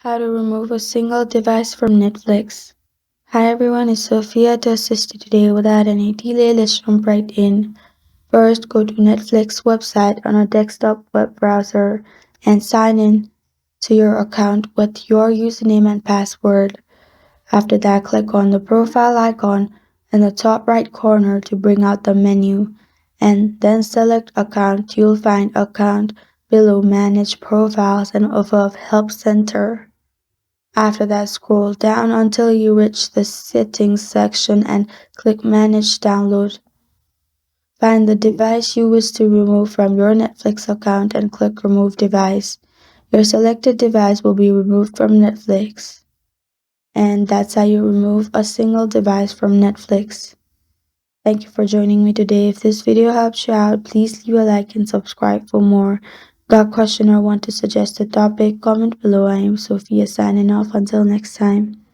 How to remove a single device from Netflix. Hi everyone, it's Sophia to assist you today. Without any delay, let's jump right in. First, go to Netflix website on a desktop web browser and sign in to your account with your username and password. After that, click on the profile icon in the top right corner to bring out the menu, and then select Account. You'll find Account below Manage Profiles and above Help Center. After that, scroll down until you reach the Settings section and click Manage Download. Find the device you wish to remove from your Netflix account and click Remove Device. Your selected device will be removed from Netflix. And that's how you remove a single device from Netflix. Thank you for joining me today. If this video helps you out, please leave a like and subscribe for more. Got a question or want to suggest a topic? Comment below. I am Sophia signing off. Until next time.